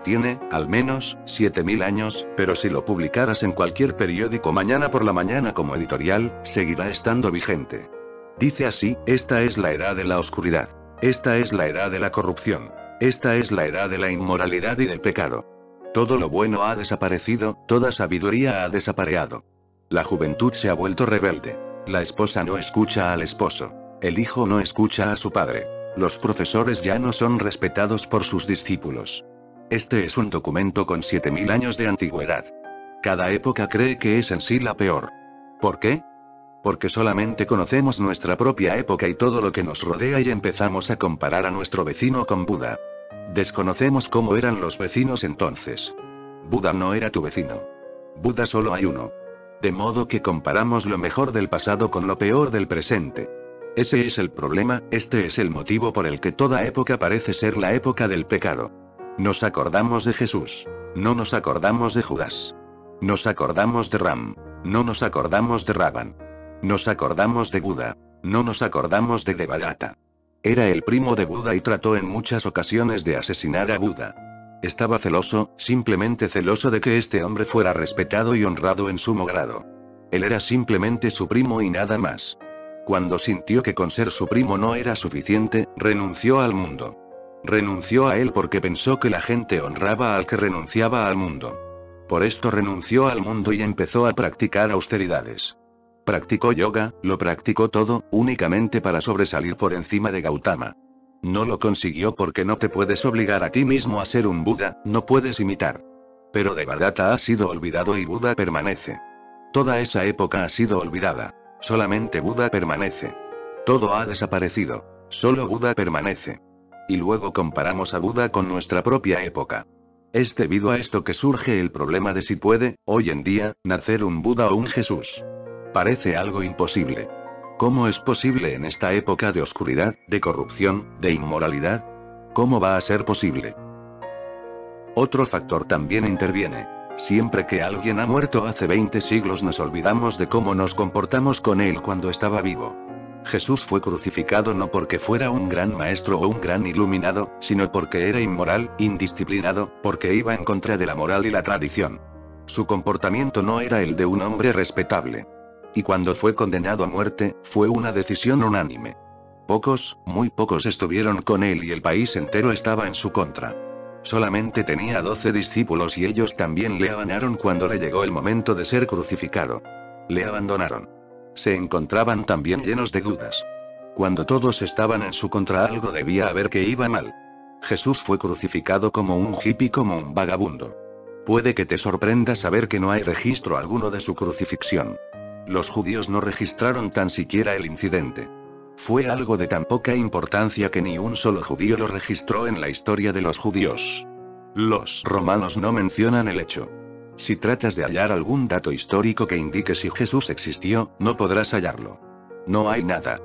Tiene, al menos, 7000 años, pero si lo publicaras en cualquier periódico mañana por la mañana como editorial, seguirá estando vigente. Dice así, esta es la era de la oscuridad. Esta es la era de la corrupción. Esta es la era de la inmoralidad y del pecado. Todo lo bueno ha desaparecido, toda sabiduría ha desapareado. La juventud se ha vuelto rebelde. La esposa no escucha al esposo. El hijo no escucha a su padre. Los profesores ya no son respetados por sus discípulos. Este es un documento con 7000 años de antigüedad. Cada época cree que es en sí la peor. ¿Por qué? Porque solamente conocemos nuestra propia época y todo lo que nos rodea y empezamos a comparar a nuestro vecino con Buda. Desconocemos cómo eran los vecinos entonces. Buda no era tu vecino. Buda solo hay uno. De modo que comparamos lo mejor del pasado con lo peor del presente. Ese es el problema, este es el motivo por el que toda época parece ser la época del pecado. Nos acordamos de Jesús. No nos acordamos de Judas. Nos acordamos de Ram. No nos acordamos de Ravan. Nos acordamos de Buda. No nos acordamos de Devadatta. Era el primo de Buda y trató en muchas ocasiones de asesinar a Buda. Estaba celoso, simplemente celoso de que este hombre fuera respetado y honrado en sumo grado. Él era simplemente su primo y nada más. Cuando sintió que con ser su primo no era suficiente, renunció al mundo. Renunció a él porque pensó que la gente honraba al que renunciaba al mundo. Por esto renunció al mundo y empezó a practicar austeridades. Practicó yoga, lo practicó todo, únicamente para sobresalir por encima de Gautama. No lo consiguió porque no te puedes obligar a ti mismo a ser un Buda, no puedes imitar. Pero Devadatta ha sido olvidado y Buda permanece. Toda esa época ha sido olvidada. Solamente Buda permanece. Todo ha desaparecido. Solo Buda permanece. Y luego comparamos a Buda con nuestra propia época. Es debido a esto que surge el problema de si puede, hoy en día, nacer un Buda o un Jesús. Parece algo imposible. ¿Cómo es posible en esta época de oscuridad, de corrupción, de inmoralidad? ¿Cómo va a ser posible? Otro factor también interviene. Siempre que alguien ha muerto hace 20 siglos nos olvidamos de cómo nos comportamos con él cuando estaba vivo. Jesús fue crucificado no porque fuera un gran maestro o un gran iluminado, sino porque era inmoral, indisciplinado, porque iba en contra de la moral y la tradición. Su comportamiento no era el de un hombre respetable. Y cuando fue condenado a muerte, fue una decisión unánime. Pocos, muy pocos estuvieron con él y el país entero estaba en su contra. Solamente tenía 12 discípulos y ellos también le abandonaron cuando le llegó el momento de ser crucificado. Le abandonaron. Se encontraban también llenos de dudas. Cuando todos estaban en su contra algo debía haber que iba mal. Jesús fue crucificado como un hippie, como un vagabundo. Puede que te sorprenda saber que no hay registro alguno de su crucifixión. Los judíos no registraron tan siquiera el incidente. Fue algo de tan poca importancia que ni un solo judío lo registró en la historia de los judíos. Los romanos no mencionan el hecho. Si tratas de hallar algún dato histórico que indique si Jesús existió, no podrás hallarlo. No hay nada.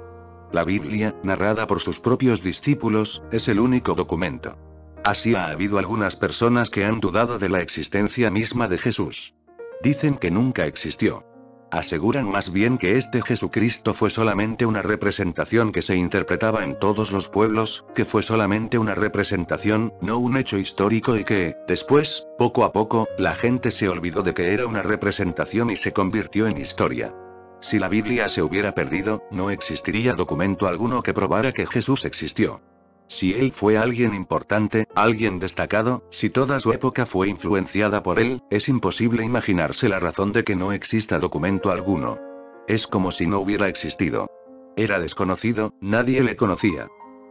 La Biblia, narrada por sus propios discípulos, es el único documento. Así ha habido algunas personas que han dudado de la existencia misma de Jesús. Dicen que nunca existió. Aseguran más bien que este Jesucristo fue solamente una representación que se interpretaba en todos los pueblos, que fue solamente una representación, no un hecho histórico y que, después, poco a poco, la gente se olvidó de que era una representación y se convirtió en historia. Si la Biblia se hubiera perdido, no existiría documento alguno que probara que Jesús existió. Si él fue alguien importante, alguien destacado, si toda su época fue influenciada por él, es imposible imaginarse la razón de que no exista documento alguno. Es como si no hubiera existido. Era desconocido, nadie le conocía.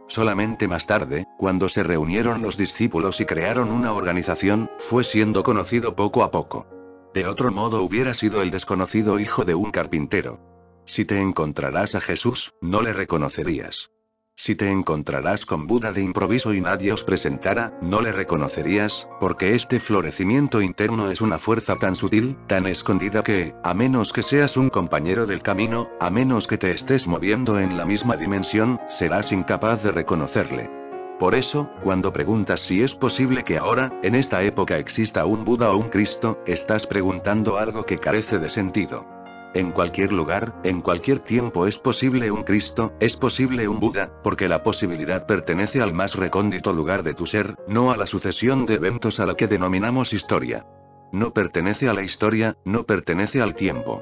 Solamente más tarde, cuando se reunieron los discípulos y crearon una organización, fue siendo conocido poco a poco. De otro modo hubiera sido el desconocido hijo de un carpintero. Si te encontrarás a Jesús, no le reconocerías. Si te encontrarás con Buda de improviso y nadie os presentara, no le reconocerías, porque este florecimiento interno es una fuerza tan sutil, tan escondida que, a menos que seas un compañero del camino, a menos que te estés moviendo en la misma dimensión, serás incapaz de reconocerle. Por eso, cuando preguntas si es posible que ahora, en esta época exista un Buda o un Cristo, estás preguntando algo que carece de sentido. En cualquier lugar, en cualquier tiempo es posible un Cristo, es posible un Buda, porque la posibilidad pertenece al más recóndito lugar de tu ser, no a la sucesión de eventos a la que denominamos historia. No pertenece a la historia, no pertenece al tiempo.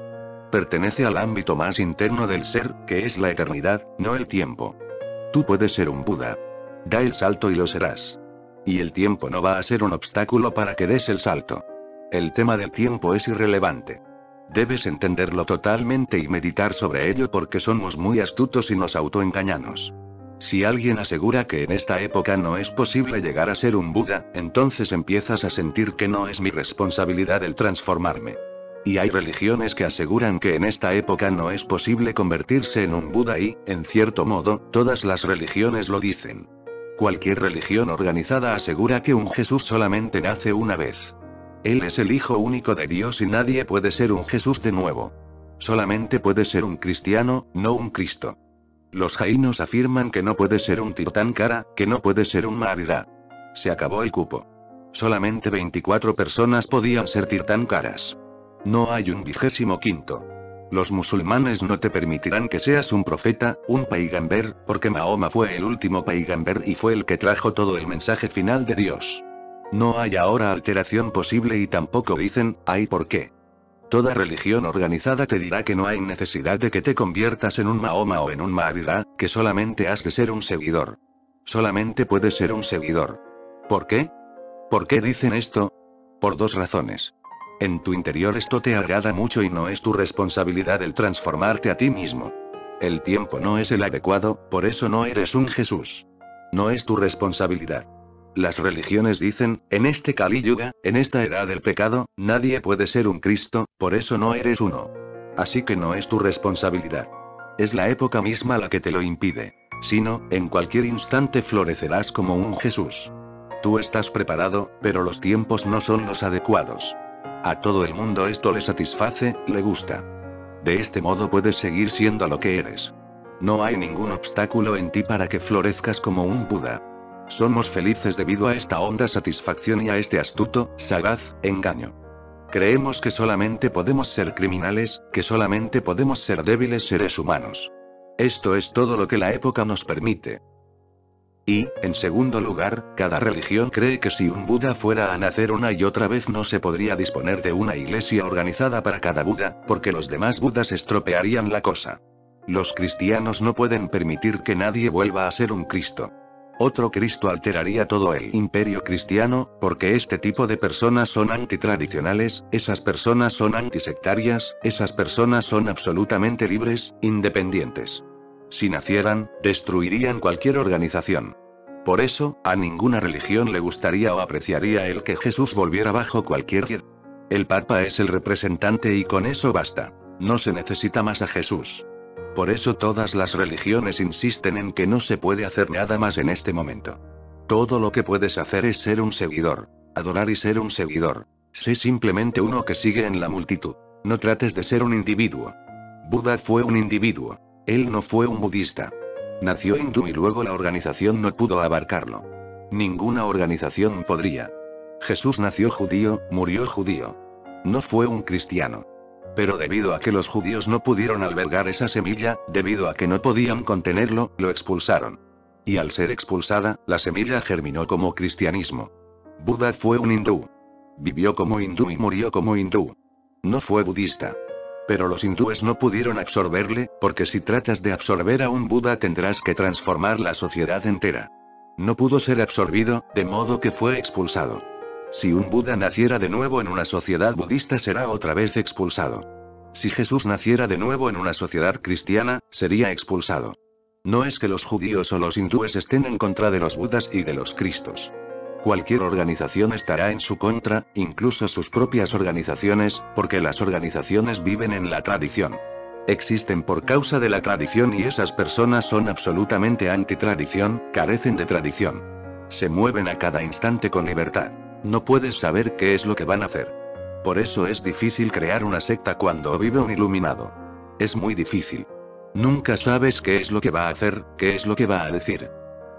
Pertenece al ámbito más interno del ser, que es la eternidad, no el tiempo. Tú puedes ser un Buda. Da el salto y lo serás. Y el tiempo no va a ser un obstáculo para que des el salto. El tema del tiempo es irrelevante. Debes entenderlo totalmente y meditar sobre ello porque somos muy astutos y nos autoengañamos. Si alguien asegura que en esta época no es posible llegar a ser un Buda, entonces empiezas a sentir que no es mi responsabilidad el transformarme. Y hay religiones que aseguran que en esta época no es posible convertirse en un Buda y, en cierto modo, todas las religiones lo dicen. Cualquier religión organizada asegura que un Jesús solamente nace una vez. Él es el Hijo único de Dios y nadie puede ser un Jesús de nuevo. Solamente puede ser un cristiano, no un Cristo. Los jainos afirman que no puede ser un Tirthankara, que no puede ser un Mahavira. Se acabó el cupo. Solamente 24 personas podían ser Tirthankaras. No hay un 25º. Los musulmanes no te permitirán que seas un profeta, un paigamber, porque Mahoma fue el último paigamber y fue el que trajo todo el mensaje final de Dios. No hay ahora alteración posible y tampoco dicen, ¿hay por qué? Toda religión organizada te dirá que no hay necesidad de que te conviertas en un Mahoma o en un Mahavira, que solamente has de ser un seguidor. Solamente puedes ser un seguidor. ¿Por qué? ¿Por qué dicen esto? Por dos razones. En tu interior esto te agrada mucho y no es tu responsabilidad el transformarte a ti mismo. El tiempo no es el adecuado, por eso no eres un Jesús. No es tu responsabilidad. Las religiones dicen, en este Kali Yuga, en esta edad del pecado, nadie puede ser un Cristo, por eso no eres uno. Así que no es tu responsabilidad. Es la época misma la que te lo impide. Si no, en cualquier instante florecerás como un Jesús. Tú estás preparado, pero los tiempos no son los adecuados. A todo el mundo esto le satisface, le gusta. De este modo puedes seguir siendo lo que eres. No hay ningún obstáculo en ti para que florezcas como un Buda. Somos felices debido a esta honda satisfacción y a este astuto, sagaz, engaño. Creemos que solamente podemos ser criminales, que solamente podemos ser débiles seres humanos. Esto es todo lo que la época nos permite. Y, en segundo lugar, cada religión cree que si un Buda fuera a nacer una y otra vez no se podría disponer de una iglesia organizada para cada Buda, porque los demás Budas estropearían la cosa. Los cristianos no pueden permitir que nadie vuelva a ser un Cristo. Otro Cristo alteraría todo el imperio cristiano, porque este tipo de personas son antitradicionales, esas personas son antisectarias, esas personas son absolutamente libres, independientes. Si nacieran, destruirían cualquier organización. Por eso, a ninguna religión le gustaría o apreciaría el que Jesús volviera bajo cualquier... El Papa es el representante y con eso basta. No se necesita más a Jesús. Por eso todas las religiones insisten en que no se puede hacer nada más en este momento. Todo lo que puedes hacer es ser un seguidor. Adorar y ser un seguidor. Sé simplemente uno que sigue en la multitud. No trates de ser un individuo. Buda fue un individuo. Él no fue un budista. Nació hindú y luego la organización no pudo abarcarlo. Ninguna organización podría. Jesús nació judío, murió judío. No fue un cristiano. Pero debido a que los judíos no pudieron albergar esa semilla, debido a que no podían contenerlo, lo expulsaron. Y al ser expulsada, la semilla germinó como cristianismo. Buda fue un hindú. Vivió como hindú y murió como hindú. No fue budista. Pero los hindúes no pudieron absorberle, porque si tratas de absorber a un Buda tendrás que transformar la sociedad entera. No pudo ser absorbido, de modo que fue expulsado. Si un Buda naciera de nuevo en una sociedad budista será otra vez expulsado. Si Jesús naciera de nuevo en una sociedad cristiana, sería expulsado. No es que los judíos o los hindúes estén en contra de los Budas y de los Cristos. Cualquier organización estará en su contra, incluso sus propias organizaciones, porque las organizaciones viven en la tradición. Existen por causa de la tradición y esas personas son absolutamente antitradición, carecen de tradición. Se mueven a cada instante con libertad. No puedes saber qué es lo que van a hacer. Por eso es difícil crear una secta cuando vive un iluminado. Es muy difícil. Nunca sabes qué es lo que va a hacer, qué es lo que va a decir.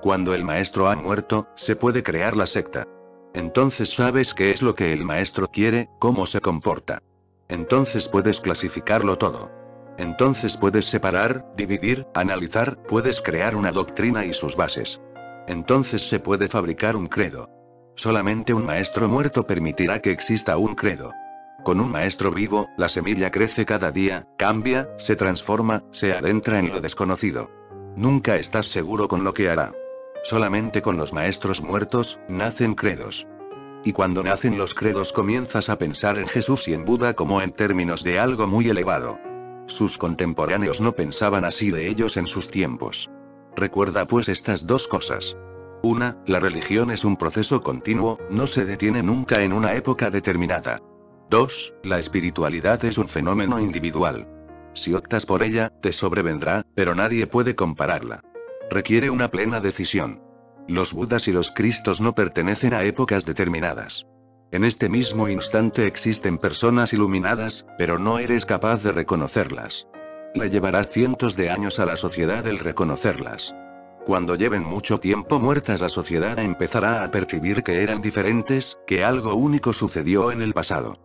Cuando el maestro ha muerto, se puede crear la secta. Entonces sabes qué es lo que el maestro quiere, cómo se comporta. Entonces puedes clasificarlo todo. Entonces puedes separar, dividir, analizar, puedes crear una doctrina y sus bases. Entonces se puede fabricar un credo. Solamente un maestro muerto permitirá que exista un credo. Con un maestro vivo, la semilla crece cada día, cambia, se transforma, se adentra en lo desconocido. Nunca estás seguro con lo que hará. Solamente con los maestros muertos, nacen credos. Y cuando nacen los credos comienzas a pensar en Jesús y en Buda como en términos de algo muy elevado. Sus contemporáneos no pensaban así de ellos en sus tiempos. Recuerda pues estas dos cosas. 1. La religión es un proceso continuo, no se detiene nunca en una época determinada. 2. La espiritualidad es un fenómeno individual. Si optas por ella, te sobrevendrá, pero nadie puede compararla. Requiere una plena decisión. Los Budas y los Cristos no pertenecen a épocas determinadas. En este mismo instante existen personas iluminadas, pero no eres capaz de reconocerlas. Le llevará cientos de años a la sociedad el reconocerlas. Cuando lleven mucho tiempo muertas la sociedad empezará a percibir que eran diferentes, que algo único sucedió en el pasado.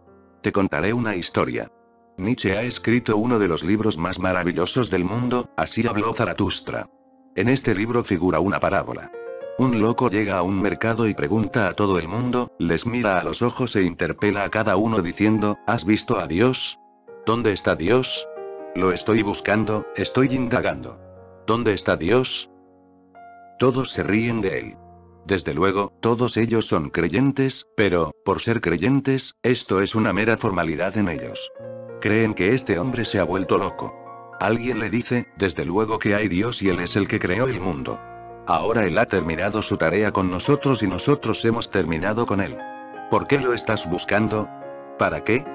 Te contaré una historia. Nietzsche ha escrito uno de los libros más maravillosos del mundo, Así habló Zaratustra. En este libro figura una parábola. Un loco llega a un mercado y pregunta a todo el mundo, les mira a los ojos e interpela a cada uno diciendo, ¿has visto a Dios? ¿Dónde está Dios? Lo estoy buscando, estoy indagando. ¿Dónde está Dios? Todos se ríen de él. Desde luego, todos ellos son creyentes, pero, por ser creyentes, esto es una mera formalidad en ellos. Creen que este hombre se ha vuelto loco. Alguien le dice, desde luego que hay Dios y Él es el que creó el mundo. Ahora Él ha terminado su tarea con nosotros y nosotros hemos terminado con Él. ¿Por qué lo estás buscando? ¿Para qué?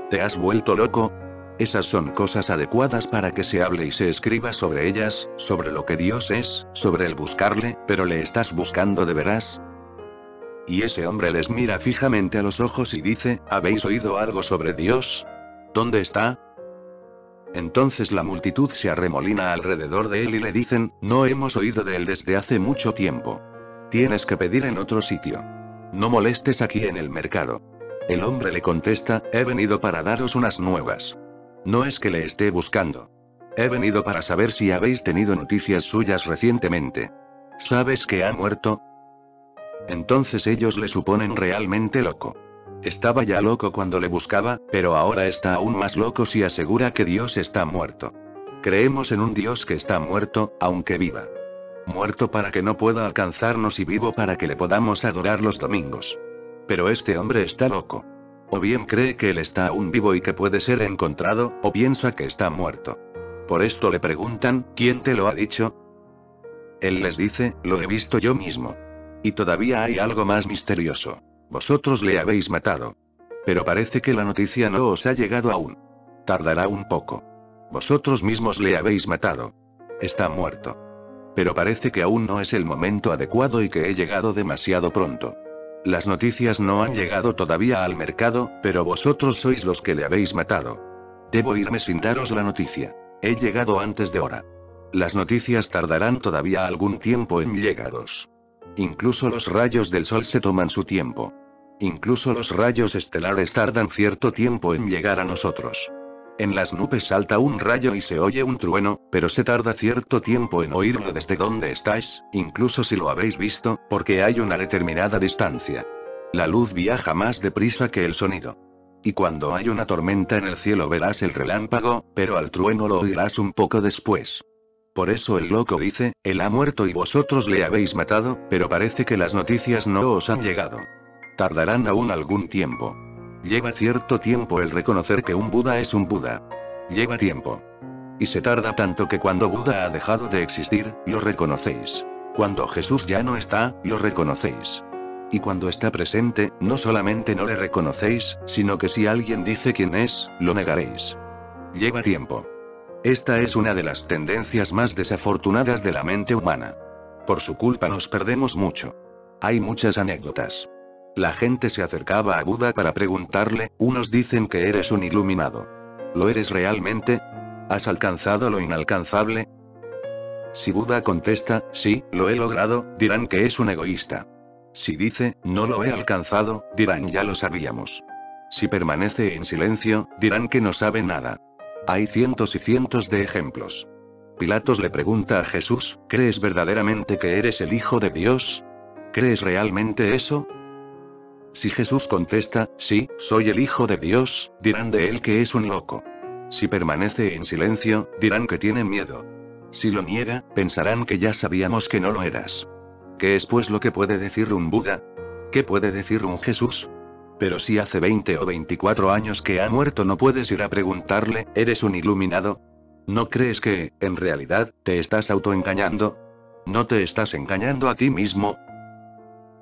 ¿Te has vuelto loco? Esas son cosas adecuadas para que se hable y se escriba sobre ellas, sobre lo que Dios es, sobre el buscarle, pero ¿le estás buscando de veras? Y ese hombre les mira fijamente a los ojos y dice, ¿habéis oído algo sobre Dios? ¿Dónde está? Entonces la multitud se arremolina alrededor de él y le dicen, no hemos oído de él desde hace mucho tiempo. Tienes que pedir en otro sitio. No molestes aquí en el mercado. El hombre le contesta, he venido para daros unas nuevas. No es que le esté buscando. He venido para saber si habéis tenido noticias suyas recientemente. ¿Sabes que ha muerto? Entonces ellos le suponen realmente loco. Estaba ya loco cuando le buscaba, pero ahora está aún más loco si asegura que Dios está muerto. Creemos en un Dios que está muerto, aunque viva. Muerto para que no pueda alcanzarnos y vivo para que le podamos adorar los domingos. Pero este hombre está loco. O bien cree que él está aún vivo y que puede ser encontrado, o piensa que está muerto. Por esto le preguntan, ¿quién te lo ha dicho? Él les dice, lo he visto yo mismo. Y todavía hay algo más misterioso. Vosotros le habéis matado. Pero parece que la noticia no os ha llegado aún. Tardará un poco. Vosotros mismos le habéis matado. Está muerto. Pero parece que aún no es el momento adecuado y que he llegado demasiado pronto. Las noticias no han llegado todavía al mercado, pero vosotros sois los que le habéis matado. Debo irme sin daros la noticia. He llegado antes de hora. Las noticias tardarán todavía algún tiempo en llegaros. Incluso los rayos del sol se toman su tiempo. Incluso los rayos estelares tardan cierto tiempo en llegar a nosotros. En las nubes salta un rayo y se oye un trueno, pero se tarda cierto tiempo en oírlo desde donde estáis, incluso si lo habéis visto, porque hay una determinada distancia. La luz viaja más deprisa que el sonido. Y cuando hay una tormenta en el cielo verás el relámpago, pero al trueno lo oirás un poco después. Por eso el loco dice, él ha muerto y vosotros le habéis matado, pero parece que las noticias no os han llegado. Tardarán aún algún tiempo. Lleva cierto tiempo el reconocer que un Buda es un Buda. Lleva tiempo. Y se tarda tanto que cuando Buda ha dejado de existir, lo reconocéis. Cuando Jesús ya no está, lo reconocéis. Y cuando está presente, no solamente no le reconocéis, sino que si alguien dice quién es, lo negaréis. Lleva tiempo. Esta es una de las tendencias más desafortunadas de la mente humana. Por su culpa nos perdemos mucho. Hay muchas anécdotas. La gente se acercaba a Buda para preguntarle, unos dicen que eres un iluminado. ¿Lo eres realmente? ¿Has alcanzado lo inalcanzable? Si Buda contesta, sí, lo he logrado, dirán que es un egoísta. Si dice, no lo he alcanzado, dirán ya lo sabíamos. Si permanece en silencio, dirán que no sabe nada. Hay cientos y cientos de ejemplos. Pilatos le pregunta a Jesús, ¿crees verdaderamente que eres el Hijo de Dios? ¿Crees realmente eso? Si Jesús contesta, sí, soy el Hijo de Dios, dirán de él que es un loco. Si permanece en silencio, dirán que tiene miedo. Si lo niega, pensarán que ya sabíamos que no lo eras. ¿Qué es pues lo que puede decir un Buda? ¿Qué puede decir un Jesús? Pero si hace 20 o 24 años que ha muerto no puedes ir a preguntarle, ¿eres un iluminado? ¿No crees que, en realidad, te estás autoengañando? ¿No te estás engañando a ti mismo?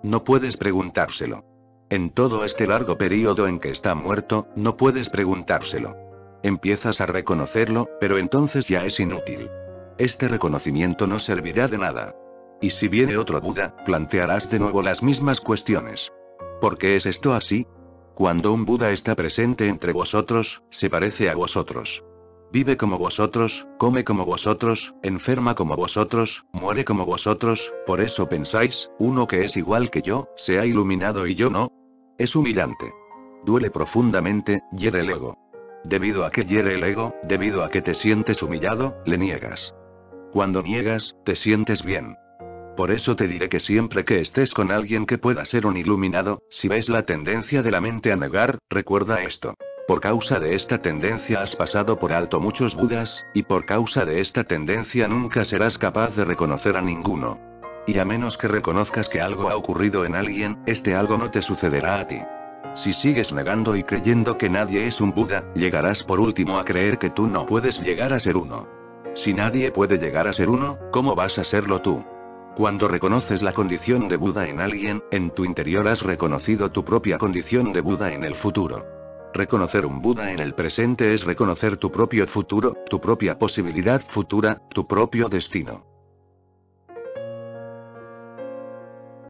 No puedes preguntárselo. En todo este largo periodo en que está muerto, no puedes preguntárselo. Empiezas a reconocerlo, pero entonces ya es inútil. Este reconocimiento no servirá de nada. Y si viene otro Buda, plantearás de nuevo las mismas cuestiones. ¿Por qué es esto así? Cuando un Buda está presente entre vosotros, se parece a vosotros. Vive como vosotros, come como vosotros, enferma como vosotros, muere como vosotros, por eso pensáis, uno que es igual que yo, se ha iluminado y yo no. Es humillante. Duele profundamente, hiere el ego. Debido a que hiere el ego, debido a que te sientes humillado, le niegas. Cuando niegas, te sientes bien. Por eso te diré que siempre que estés con alguien que pueda ser un iluminado, si ves la tendencia de la mente a negar, recuerda esto. Por causa de esta tendencia has pasado por alto muchos Budas, y por causa de esta tendencia nunca serás capaz de reconocer a ninguno. Y a menos que reconozcas que algo ha ocurrido en alguien, este algo no te sucederá a ti. Si sigues negando y creyendo que nadie es un Buda, llegarás por último a creer que tú no puedes llegar a ser uno. Si nadie puede llegar a ser uno, ¿cómo vas a serlo tú? Cuando reconoces la condición de Buda en alguien, en tu interior has reconocido tu propia condición de Buda en el futuro. Reconocer un Buda en el presente es reconocer tu propio futuro, tu propia posibilidad futura, tu propio destino.